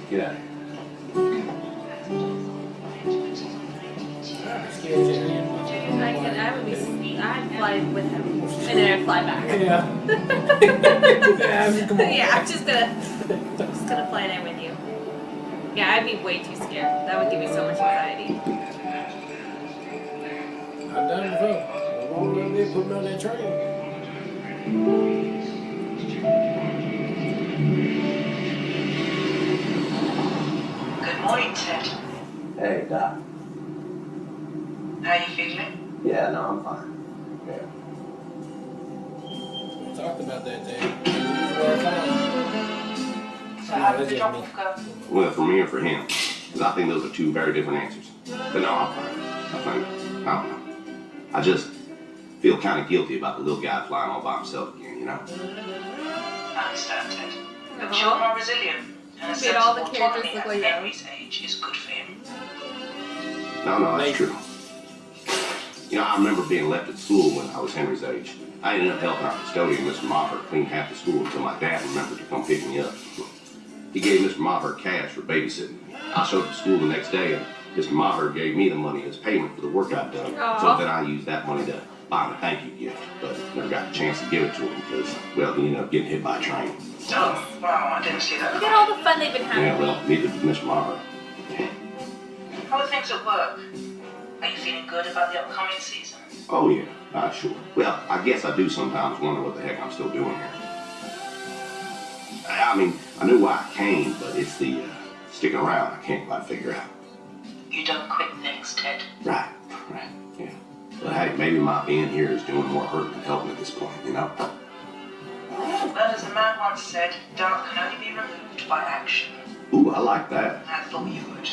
Get out of here. I'd fly with him, and then I'd fly back. Yeah. Yeah, I'm just gonna fly there with you. Yeah, I'd be way too scared. That would give me so much anxiety. I've done it before. I won't let me put me on that train. Good morning, Ted. Hey, Doc. How you feeling? Yeah, no, I'm fine. Yeah. We talked about that day. So how did the drop-off go? Well, for me or for him? Because I think those are two very different answers. But no, I'm fine. I don't know. I just feel kind of guilty about the little guy flying all by himself again, you know? I understand, Ted. But children are resilient, and a Made all the sensible characters autonomy look at like that. Henry's age is good for him. No, that's true. You know, I remember being left at school when I was Henry's age. I ended up helping our custodian, Mr. Moffat, clean half the school until my dad remembered to come pick me up. He gave Mr. Moffat cash for babysitting. I showed up to school the next day, and Mr. Moffat gave me the money as payment for the work I'd done. Aww. So then I used that money to buy him a thank you gift, but never got the chance to give it to him because, well, he ended up getting hit by a train. Oh, wow, I didn't see that. Look at all the fun they've been having. Yeah, well, neither did Mr. Moffat. How are things at work? Are you feeling good about the upcoming season? Oh, yeah, sure. Well, I guess I do sometimes wonder what the heck I'm still doing here. I mean, I knew why I came, but it's the sticking around I can't quite figure out. You don't quit things, Ted. Right, yeah. But hey, maybe my being here is doing more hurt than helping at this point, you know? But as a man once said, doubt can only be removed by action. Ooh, I like that. I thought you would.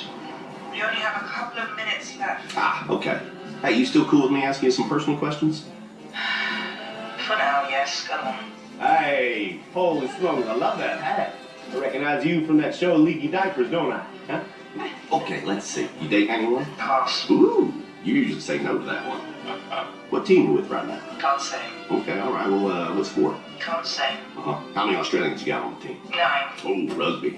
We only have a couple of minutes left. Okay. Hey, you still cool with me asking you some personal questions? For now, yes. Go on. Hey, holy smokes, I love that hat. I recognize you from that show Leaky Diapers, don't I? Huh? Okay, let's see. You date anyone? Pass. Ooh, you usually say no to that one. What team you with right now? Can't say. Okay, all right. Well, what sport? Can't say. How many Australians you got on the team? 9. Oh, rugby.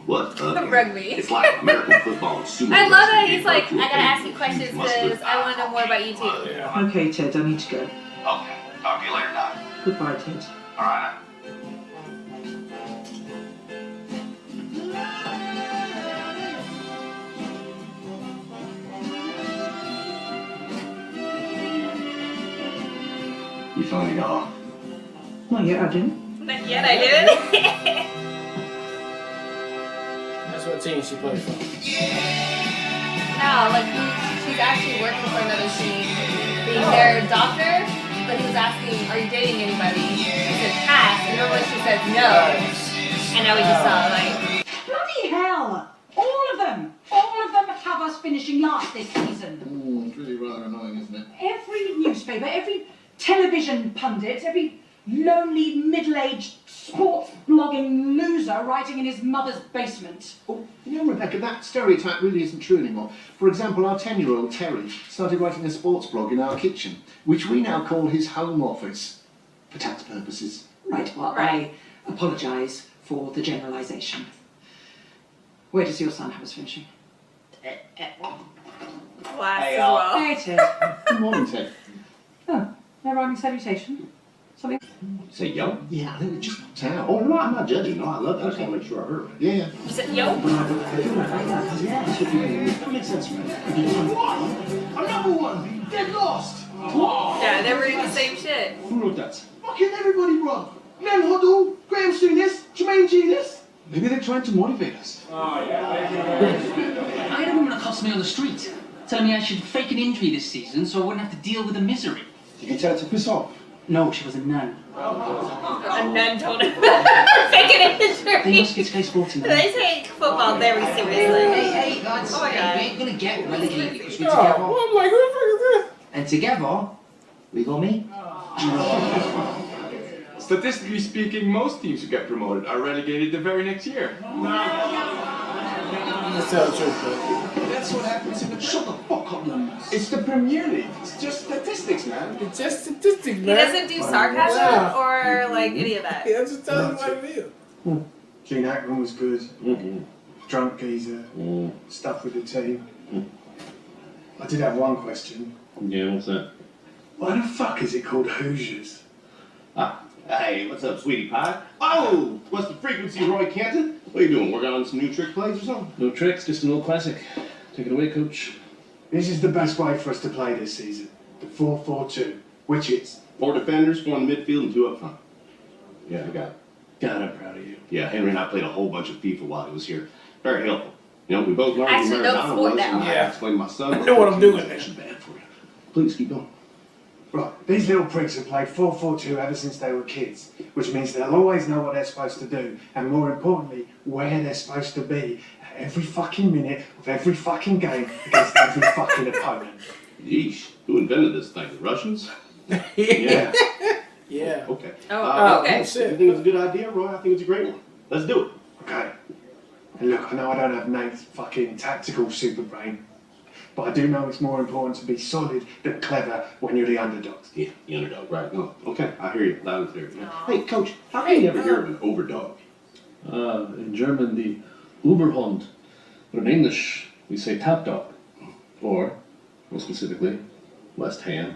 What? Rugby. It's like American football and sumo. I love that wrestling. he's like, I gotta ask you questions because I want to know more about you too. Yeah. Okay, Ted, I need to go. Okay. Talk to you later, Doc. Goodbye, Ted. All right. You finally got off? Not yet, I didn't. Not yet, I didn't. That's what team she plays for. No, like she's actually working for another team, being their doctor. But he was asking, "Are you dating anybody?" She said pass, and normally she says no. And now we just saw like, Bloody hell! All of them have us finishing last this season. It's really rather annoying, isn't it? Every newspaper, every television pundit, every lonely middle-aged sports blogging loser writing in his mother's basement. Oh, you know, Rebecca, that stereotype really isn't true anymore. For example, our 10-year-old Terry started writing a sports blog in our kitchen, which we now call his home office, for tax purposes. Right, well, Right. I apologise for the generalisation. Where does your son have us finishing? class as well. Hey, Ted. Good morning, Ted. Oh, no rhyming salutation? Something? Say yo? Yeah, I think we just knocked out. Oh, no, I'm not judging. No, I love that. I just want to make sure I heard. Yeah. You said yo? That makes sense, right? What? Another one! Get lost! Yeah, they're reading the same shit. Who wrote that? Fucking everybody, bro! Glenn Hoddle, Graham Souness, Jermaine Genius. Maybe they're trying to motivate us. I had a woman accost me on the street, telling me I should fake an injury this season so I wouldn't have to deal with the misery. You can tell her to piss off. No, she was a nun. A nun told him. Fake an injury. They must get to play sports in They take football very seriously. Hey, guys, Oh my God. we ain't gonna get relegated because we're Oh, together. I'm like, who the fuck is this? And together, we gonna meet. Statistically speaking, most teams who get promoted are relegated the very next year. Let's tell the truth, man. That's what happens if it shut the fuck up, numbers. It's the Premier League. It's just statistics, man. It's just statistics, man. He doesn't do sarcasm Yeah. or like any of that. Yeah, just tell you what it is. Gene Hackman was good. drunk geezer, stuff with the team. I did have one question. Yeah, what's that? Why the fuck is it called Hoosiers? Ah, hey, what's up, sweetie pie? Oh, what's the frequency, Roy Canton? What are you doing, working on some new trick plays or something? No tricks, just an old classic. Take it away, coach. This is the best way for us to play this season. The 4-4-2, which is 4 defenders, 4 in the midfield, and 2 up front. Yeah, I got it. God, I'm proud of you. Yeah, Henry and I played a whole bunch of FIFA while he was here. Very helpful. You know, we both learned Actually, who no Maradona sport was, now. and I Yeah. explained to my son. I know what I'm doing. That's bad for you. Please keep going. right. These little pricks have played 4-4-2 ever since they were kids, which means they'll always know what they're supposed to do, and more importantly, where they're supposed to be at every fucking minute of every fucking game against every fucking opponent. Yeesh, who invented this thing? The Russians? Yeah. Yeah. Okay. Oh, okay. You think it's a good idea, Roy? I think it's a great one. Let's do it. Okay. And look, I know I don't have Nate's fucking tactical super brain, but I do know it's more important to be solid than clever when you're the underdogs. Yeah, the underdog, right. No, okay, I hear you loud and clear. Hey, Coach, how can you never hear of an overdog? In German, the Uberhund. But in English, we say tap dog. Or, more specifically, West Ham.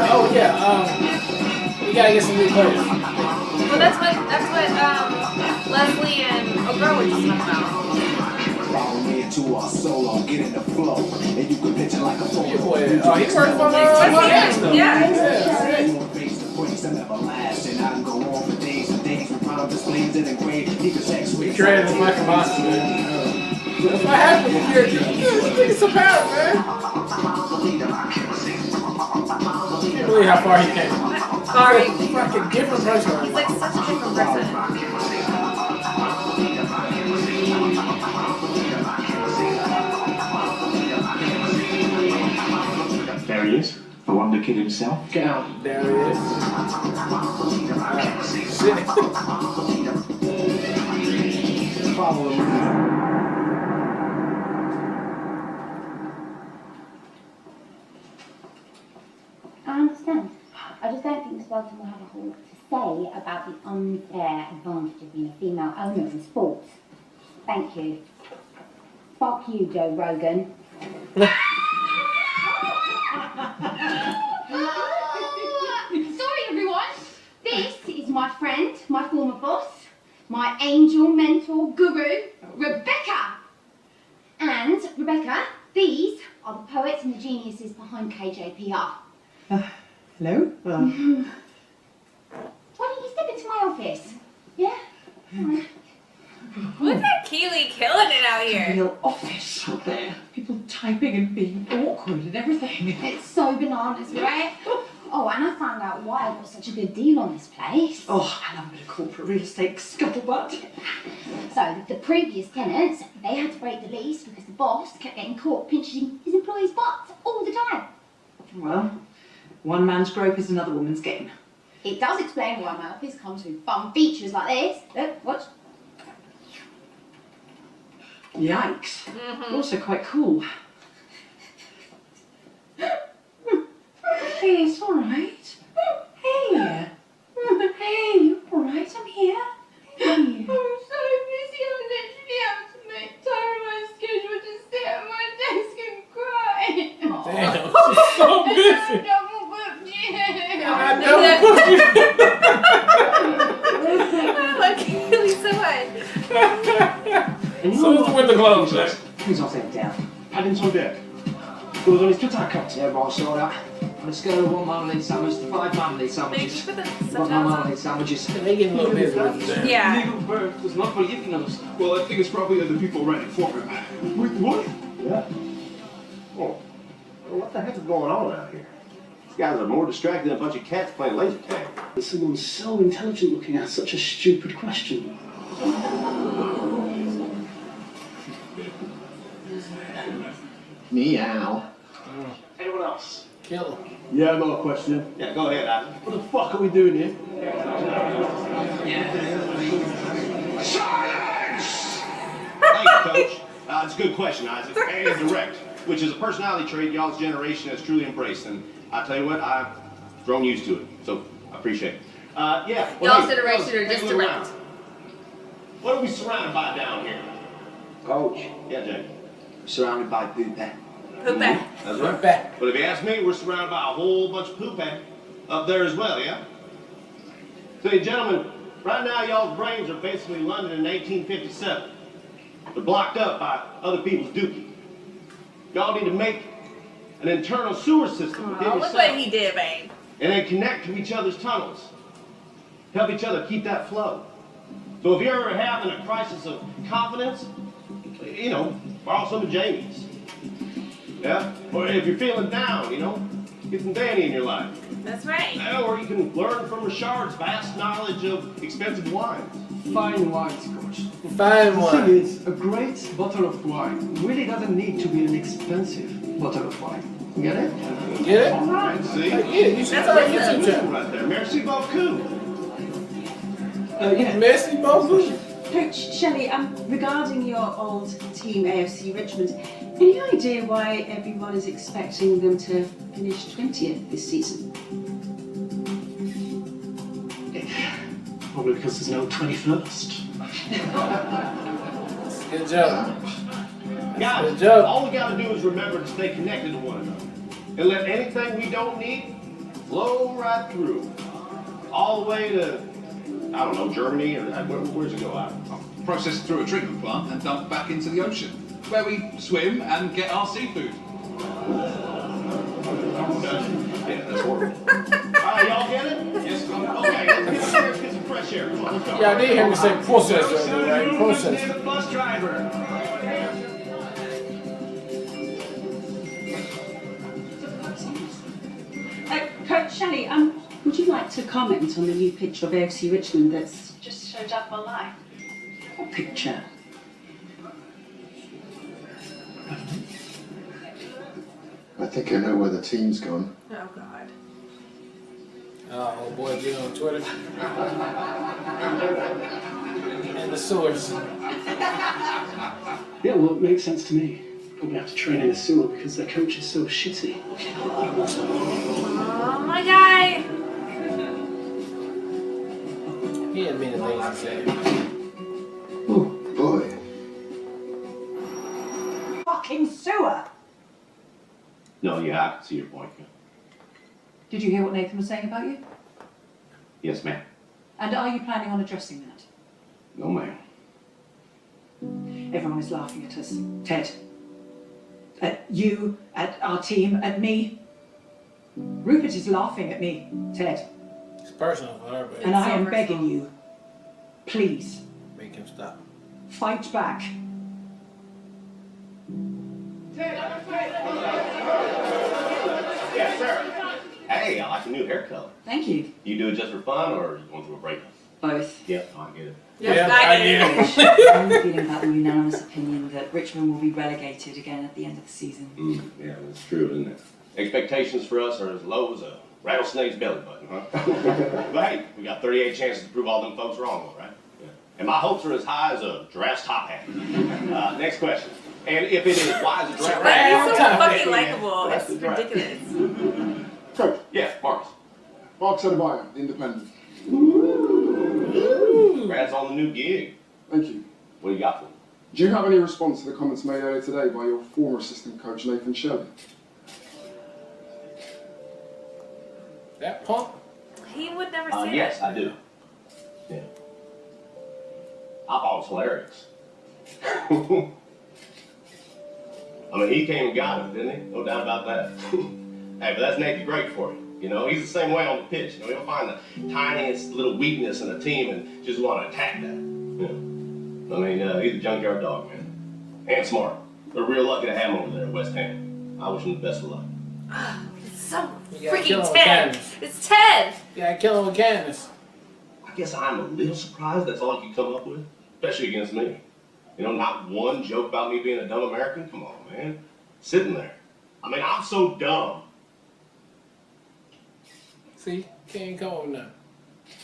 Oh yeah. We gotta get some new players. Well, that's what Leslie and O'Gara were just talking about. Follow me into our solo, get in the flow, and you can picture like a Your boy. Oh, he worked for Yeah. face to face and everlasting. I can go on for days and days with rhymes displays and engraved. Keep his X-rays. Created as Michael Moss, man. That's what happened when you're nigga some power, man. Can't believe how far he came. Sorry. Fucking different person. He's like such a different person. There he is, the Wonder Kid himself. Get out. There he is. Shit. Follow him. I understand. I just don't think Miss Welton will have a whole lot to say about the unfair advantage of being a female owner in sports. Thank you. Fuck you, Joe Rogan. Sorry, everyone. This is my friend, my former boss, my angel mentor guru, Rebecca. And, Rebecca, these are the poets and the geniuses behind KJPR. Hello? Why don't you step into my office? Yeah? Look at Keely killing it out here. Real office out there. People typing and being awkward and everything. It's so bananas, right? Oh, and I found out why I got such a good deal on this place. Oh, I love a bit of corporate real estate scuttlebutt. So, the previous tenants, they had to break the lease because the boss kept getting caught pinching his employees' butts all the time. Well, one man's grope is another woman's game. It does explain why my office comes with fun features like this. Look, watch. Yikes. Also quite cool. Hey, it's all right. Hey. Hey, you all right? I'm here. Hey. I'm so busy, I literally have to make time in my schedule to sit at my desk and cry. Damn, she's so busy. I love Keely so much. So is with the gloves, man. Please not take it down. Padding's on deck. There was only 2 tacos. Yeah, but I saw that. On a scale of 1 marmalade sandwich to 5 marmalade sandwiches. Thank you for the What subtitles. marmalade sandwiches? They getting a little busy with that. Yeah. Legal birth was not forgiving us. Well, I think it's probably other people writing for him. Wait, what? Yeah. Oh, well, what the heck is going on out here? These guys are more distracted than a bunch of cats playing laser tag. Someone so intelligent looking at such a stupid question. Meow. Anyone else? Kill him. Yeah, I got a question. Yeah, go ahead, Adam. What the fuck are we doing here? Silence! Thank you, Coach. It's a good question, Isaac. And direct. which is a personality trait y'all's generation has truly embraced. And I tell you what, I've grown used to it, so I appreciate it. Yeah. Well, Y'all's generation are just direct. What are we surrounded by down here? Coach, Yeah, Jake. surrounded by poopy. Poopy. That's right. But if you ask me, we're surrounded by a whole bunch of poop up there as well, yeah? So, gentlemen, right now y'all's brains are basically London in 1857. They're blocked up by other people's dookie. Y'all need to make an internal sewer system within Oh, yourself. look what he did, babe. And then connect to each other's tunnels. Help each other keep that flow. So if you're ever having a crisis of confidence, you know, borrow some of Jamie's. Yeah? Or if you're feeling down, you know, get some Danny in your life. That's right. Or you can learn from Richard's vast knowledge of expensive wines. Fine wines, Coach. Fine The wine. thing is, a great bottle of wine really doesn't need to be an expensive bottle of wine. You get it? Get it? All right, see? I get it. You should start a YouTube channel. Right there. Merci beaucoup. Yeah. Merci beaucoup. Coach Shelley, regarding your old team AFC Richmond, any idea why everyone is expecting them to finish 20th this season? Probably because there's no 21st. Good job. Guys, Good job. all we gotta do is remember to stay connected to one another. And let anything we don't need flow right through. All the way to, I don't know, Germany, or where's it go out? Processed through a treatment plant and dumped back into the ocean, where we swim and get our seafood. Yeah, that's horrible. Alright, y'all get it? Yes, okay, let's get some fresh air. Come on, let's go. Yeah, I did hear me say process right there, right? Process. The bus driver. Coach Shelley, would you like to comment on the new picture of AFC Richmond that's just showed up online? What picture? I think I know where the team's gone. Oh, God. Oh, boy, get on Twitter. And the source. Yeah, well, it makes sense to me. Probably have to train in a sewer because their coach is so shitty. Oh, my guy. He didn't mean the things he said. Oh, boy. Fucking sewer! No, yeah, I can see your point. Did you hear what Nathan was saying about you? Yes, ma'am. And are you planning on addressing that? No, ma'am. Everyone is laughing at us. Ted. At you, at our team, at me. Rupert is laughing at me, Ted. It's personal for her, but And I am begging you, please, make him stop. fight back. Yes, sir. Hey, I like the new hair color. Thank you. You do it just for fun, or are you going through a breakup? Both. Yep, I get it. Yeah, I get it. I'm feeling about the unanimous opinion that Richmond will be relegated again at the end of the season. Yeah, that's true, isn't it? Expectations for us are as low as a rattlesnake's belly button, huh? But hey, we got 38 chances to prove all them folks wrong, all right? Yeah. And my hopes are as high as a giraffe's top hat. Next question. And if it is, why is a giraffe? He's so fucking likable. That's It's the giraffe. ridiculous. Coach, Yeah, Marcus. Mark Adebayo, The Independent. Congrats on the new gig. Thank you. What do you got for me? Do you have any response to the comments made earlier today by your former assistant coach, Nathan Shelley? That punk? He would never say Yes, that. I do. Yeah. I thought it was hilarious. I mean, he came and got him, didn't he? No doubt about that. Hey, but that's Nathan Great for you. You know, he's the same way on the pitch. You know, he'll find the tiniest little weakness in a team and just want to attack that. You know? I mean, he's a junkyard dog, man. And smart. We're real lucky to have him over there at West Ham. I wish him the best of luck. It's so You gotta kill him freaking with Ted. kindness. It's Ted. You gotta kill him with kindness. I guess I'm a little surprised that's all you come up with, especially against me. You know, not one joke about me being a dumb American? Come on, man. Sitting there. I mean, I'm so dumb. See? Can't come with nothing.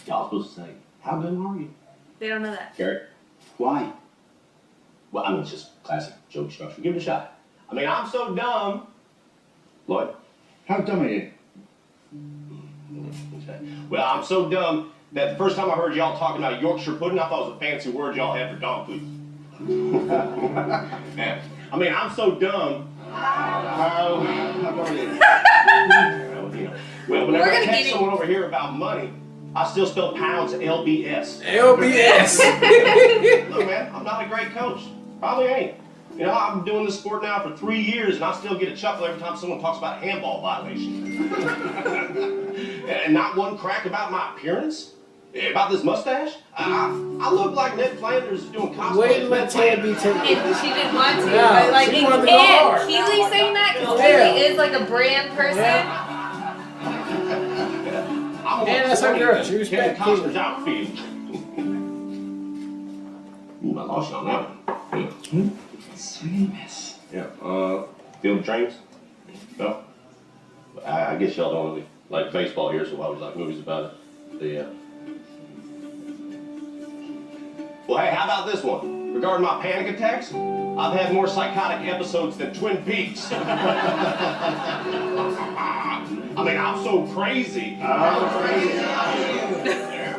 Y'all supposed to say, how dumb are you? They don't know that. Garrett? Why? Well, I mean, it's just classic joke structure. Give it a shot. I mean, I'm so dumb. Lloyd? How dumb are you? Well, I'm so dumb that the first time I heard y'all talking about Yorkshire pudding, I thought it was a fancy word y'all had for dog food. Man, I mean, I'm so dumb. How dumb are you? Well, whenever I text someone over here about money, I still spell pounds LBS. LBS. Look, man, I'm not a great coach. Probably ain't. You know, I've been doing this sport now for 3 years, and I still get a chuckle every time someone talks about a handball violation. And not one crack about my appearance? About this mustache? I look like Ned Flanders doing cosplay. Wait till let Ted be taken. And she didn't want to, No, but like, she wanted to go hard. Keely saying that, because Yeah. Keely is like a brand person. And that's her girl. She respects Costner's outfield. Ooh, I lost you on that one. Swinging miss. Yeah. Field trains? No? I guess y'all don't really like baseball here, so why would you like movies about it? Well, hey, how about this one? Regarding my panic attacks, I've had more psychotic episodes than Twin Peaks. I mean, I'm so crazy. There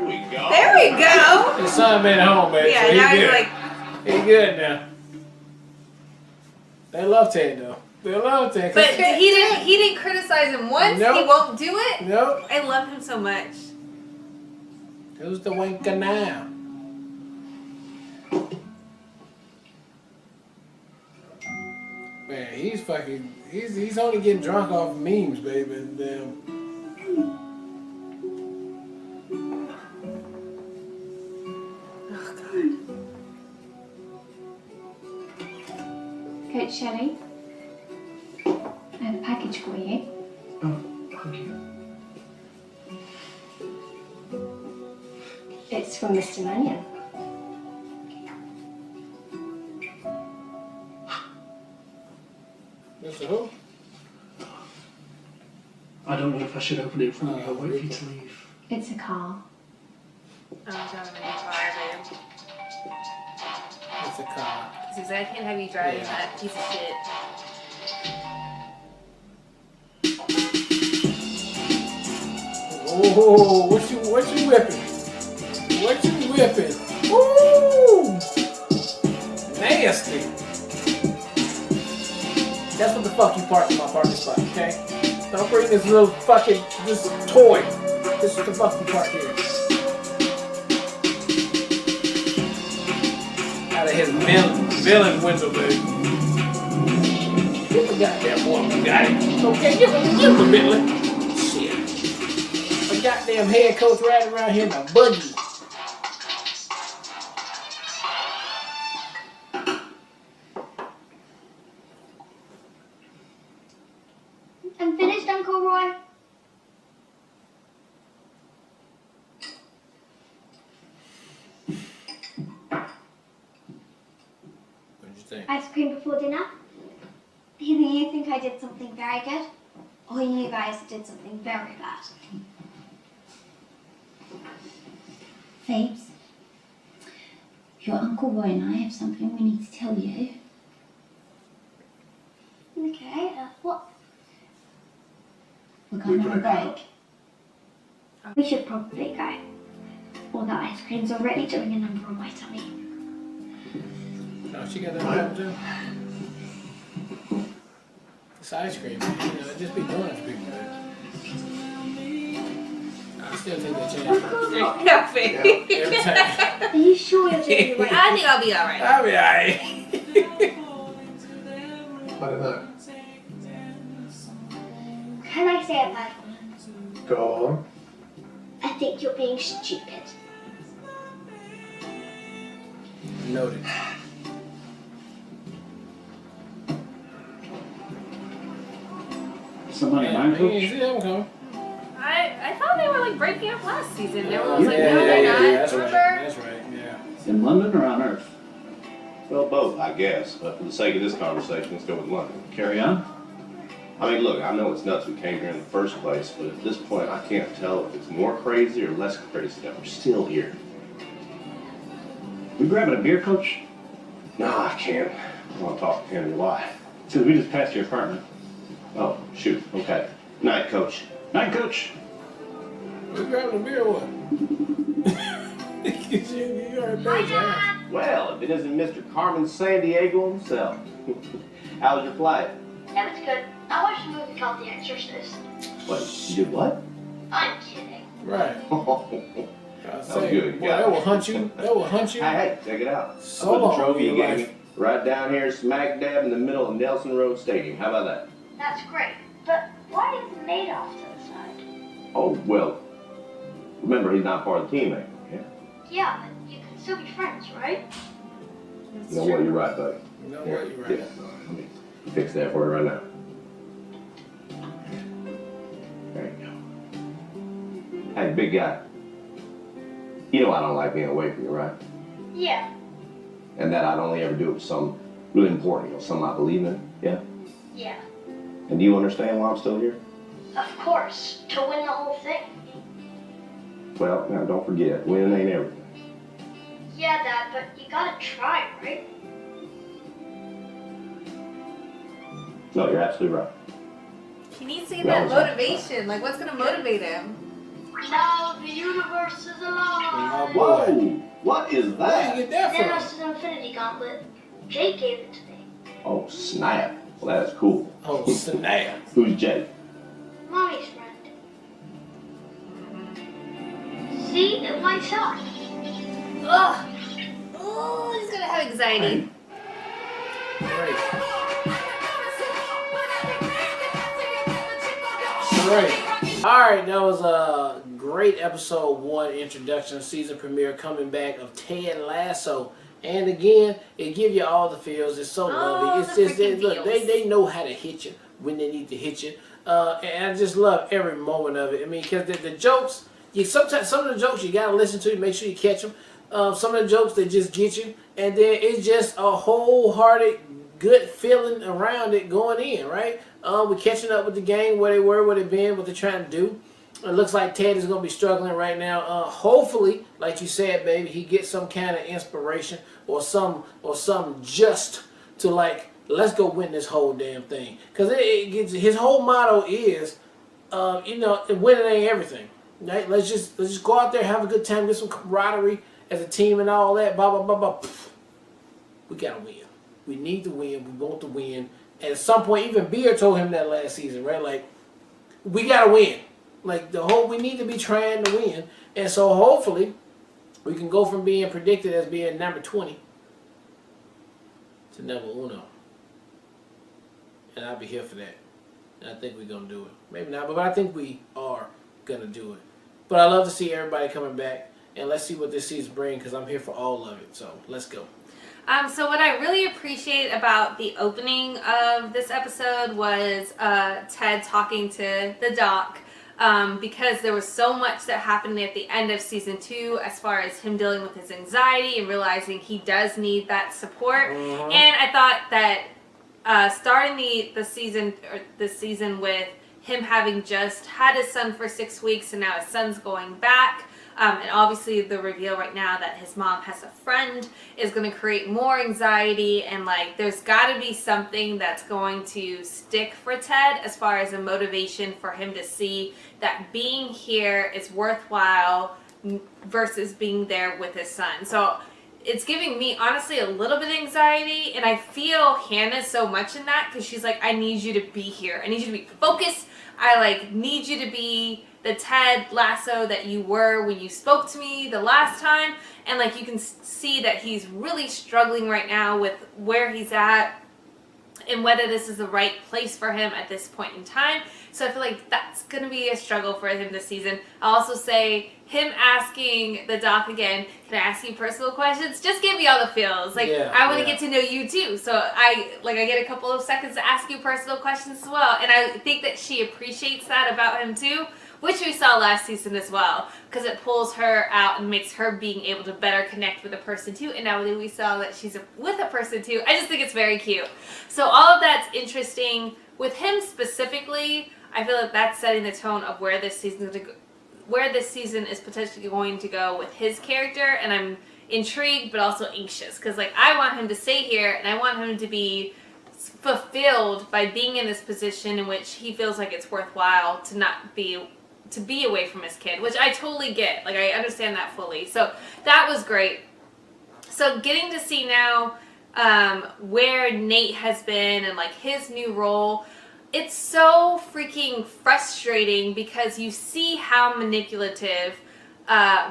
we go. There we go. His son made it home, baby. Yeah, so now he he's good. like, He good now. They love Ted though. They love Ted. but he didn't criticize him once. Nope. He won't do it. Nope. I love him so much. Who's the wanker now? Man, he's fucking. He's only getting drunk off memes, baby. And Oh God. Coach Shelley, I have a package for you. Oh, thank you. It's from Mr. Mannion. Mr. Who? I don't know if I should open it in front of you. I'll wait for you to leave. It's a car. I'm trying to make you fire, babe. It's a car. He says, I can't have you driving Yeah. that piece of shit. Oh, what you whipping? What you whipping? Ooh, nasty. That's what the fuck you park in my parking spot, okay? Don't bring this little fucking this toy. This is the fuck you park here. Out of his villain window, baby. Get the goddamn boy, you got it. Okay, give him a Bentley. Shit. A goddamn head coach riding around here in a buggy. I'm finished, Uncle Roy. What did you think? Ice cream before dinner. Either you think I did something very good, or you guys did something very bad. Phoebes, your Uncle Roy and I have something we need to tell you. Okay, what? We're going on a break. We should probably go. All the ice cream's already doing a number on my tummy. Oh, she got that problem too. It's ice cream, man. You know, it just be doing it to people, man. I still take that chance. No, babe. Every time. Are you sure you're doing the right I think I'll be alright. I'll be alright. I don't know. Can I say a bad one? Go on. I think you're being stupid. Noted. Some money, Yeah, mine, you coach? ain't see that one coming. I thought they were like breaking up last season. Everyone was like, Yeah, no, they're not. that's right. Remember? That's right, yeah. In London or on Earth? Well, both, I guess. But for the sake of this conversation, let's go with London. Carry on. I mean, look, I know it's nuts we came here in the first place, but at this point, I can't tell if it's more crazy or less crazy that we're still here. We grabbing a beer, coach? No, I can't. I want to talk to Henry. Why? Since we just passed your apartment. Oh, shoot. Okay. Night, Coach. Night, Coach. We grabbing a beer or what? you already paid your ass. Well, if it isn't Mr. Carmen San Diego himself. How was your flight? It was good. I watched a movie called The Exorcist. What? You did what? I'm kidding. Right. That was good. Boy, that will hunt you. That will hunt you. Hey, check it out. So I put the long trophy in you your gave life. me right down here, smack dab in the middle of Nelson Road Stadium. How about that? That's great. But why is Nate off to the side? Oh, well, remember he's not part of the team anymore, yeah? Yeah, but you can still be friends, right? You know what? You're right, buddy. You know what? You're right. Yeah, let me fix that for you right now. There you go. Hey, big guy. You know I don't like being away from you, right? Yeah. And that I'd only ever do it for something really important, something I believe in, yeah? Yeah. And do you understand why I'm still here? Of course. To win the whole thing. Well, now don't forget, winning ain't everything. Yeah, Dad, but you gotta try, right? No, you're absolutely right. He needs to get that motivation. Like, what's gonna motivate him? Now the universe is alive. Whoa! What is that? Where did you get that from? Thanos' Infinity Gauntlet. Jake gave it to me. Oh, snap. Well, that's cool. Oh, snap. Who's Jake? Mommy's friend. See? It lights up. Ugh. Oh, he's gonna have anxiety. Great. Great. All right, that was a great episode 1 introduction season premiere coming back of Ted Lasso. And again, it give you all the feels. It's so lovely. It's just look, they know how to hit you when they need to hit you. And I just love every moment of it. I mean, because the jokes, sometimes some of the jokes you gotta listen to, make sure you catch them. Some of the jokes they just get you, and then it's just a wholehearted good feeling around it going in, right? We're catching up with the gang, where they were, where they've been, what they're trying to do. It looks like Ted is going to be struggling right now. Hopefully, like you said, baby, he gets some kind of inspiration or some just to like, let's go win this whole damn thing. Because his whole motto is, winning ain't everything. Right? Let's just go out there, have a good time, get some camaraderie as a team and all that. Blah blah blah blah. We gotta win. We need to win. We want to win. And at some point, even Beer told him that last season, right? Like, we gotta win. Like we need to be trying to win. And so hopefully we can go from being predicted as being number 20 to number 1. And I'll be here for that. And I think we're gonna do it. Maybe not, but I think we are gonna do it. But I love to see everybody coming back, and let's see what this season brings, because I'm here for all of it. So let's go. So what I really appreciate about the opening of this episode was Ted talking to the doc, because there was so much that happened at the end of season 2 as far as him dealing with his anxiety and realizing he does need that support. And I thought that starting the season with him having just had his son for 6 weeks and now his son's going back, and obviously the reveal right now that his mom has a friend is going to create more anxiety, and like there's got to be something that's going to stick for Ted as far as a motivation for him to see that being here is worthwhile versus being there with his son. So it's giving me honestly a little bit of anxiety, and I feel Hannah so much in that, because she's like, I need you to be here. I need you to be focused. I need you to be the Ted Lasso that you were when you spoke to me the last time. And you can see that he's really struggling right now with where he's at and whether this is the right place for him at this point in time. So I feel like that's going to be a struggle for him this season. I'll also say him asking the doc again, can I ask you personal questions? Just give me all the feels. I want to get to know you too. So I get a couple of seconds to ask you personal questions as well. And I think that she appreciates that about him too, which we saw last season as well, because it pulls her out and makes her being able to better connect with a person too. And now we saw that she's with a person too. I just think it's very cute. So all of that's interesting. With him specifically, I feel like that's setting the tone of where this season is potentially going to go with his character, and I'm intrigued but also anxious, because I want him to stay here and I want him to be fulfilled by being in this position in which he feels like it's worthwhile to not be away from his kid, which I totally get. Like, I understand that fully. So that was great. So getting to see now where Nate has been and like his new role, it's so freaking frustrating because you see how manipulative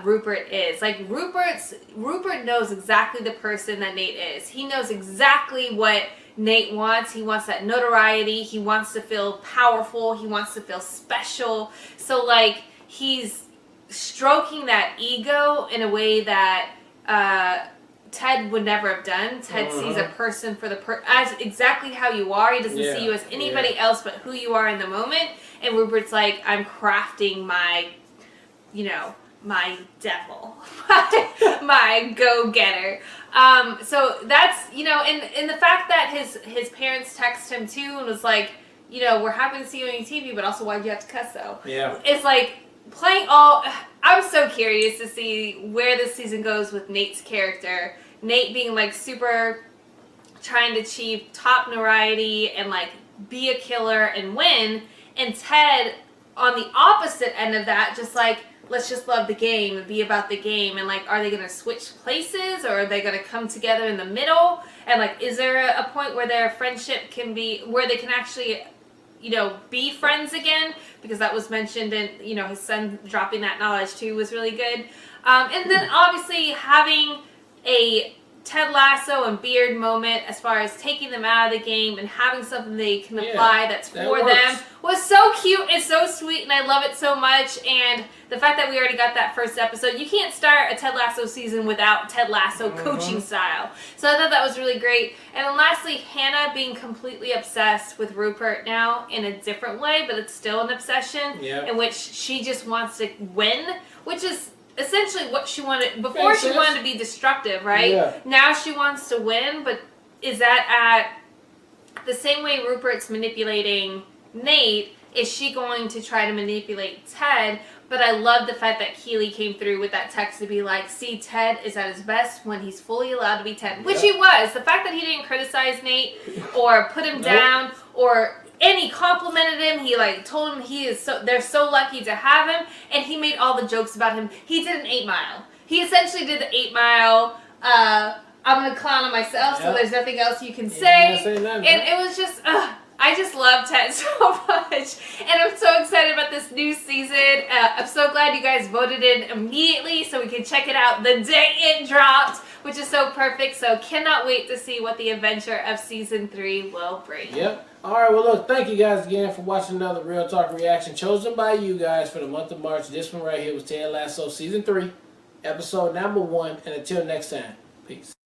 Rupert is. Like, Rupert knows exactly the person that Nate is. He knows exactly what Nate wants. He wants that notoriety. He wants to feel powerful. He wants to feel special. So like, he's stroking that ego in a way that Ted would never have done. Ted sees a person for as exactly how you are. He doesn't see you as anybody else but who you are in the moment. And Rupert's like, I'm crafting my, my devil, my go-getter. So that's, and the fact that his parents text him too and was like, we're happy to see you on your TV, but also why'd you have to cuss though? Yeah. It's like I'm so curious to see where this season goes with Nate's character. Nate being like super trying to achieve top notoriety and like be a killer and win. And Ted on the opposite end of that, just like, let's just love the game and be about the game. And like, are they going to switch places or are they going to come together in the middle? And like, is there a point where their friendship can be, where they can actually, be friends again? Because that was mentioned in, his son dropping that knowledge too was really good. And then obviously having a Ted Lasso and Beard moment as far as taking them out of the game and having something they can apply that's for them was so cute and so sweet, and I love it so much. And the fact that we already got that first episode, you can't start a Ted Lasso season without Ted Lasso coaching style. So I thought that was really great. And then lastly, Hannah being completely obsessed with Rupert now in a different way, but it's still an obsession in which she just wants to win, which is essentially what she wanted. Before she wanted to be destructive, right? Yeah. Now she wants to win, but is that at the same way Rupert's manipulating Nate, is she going to try to manipulate Ted? But I love the fact that Keely came through with that text to be like, see, Ted is at his best when he's fully allowed to be Ted. Which he was. The fact that he didn't criticize Nate or put him down and he complimented him. He like told him they're so lucky to have him, and he made all the jokes about him. He did an 8 Mile. He essentially did the 8 Mile. I'm gonna clown on myself, so there's nothing else you can say. And it was just, I just love Ted so much, and I'm so excited about this new season. I'm so glad you guys voted in immediately so we can check it out the day it dropped, which is so perfect. So cannot wait to see what the adventure of season 3 will bring. Yep. All right, well, look, thank you guys again for watching another Real Talk reaction chosen by you guys for the month of March. This one right here was Ted Lasso Season 3, Episode number 1, and until next time, peace.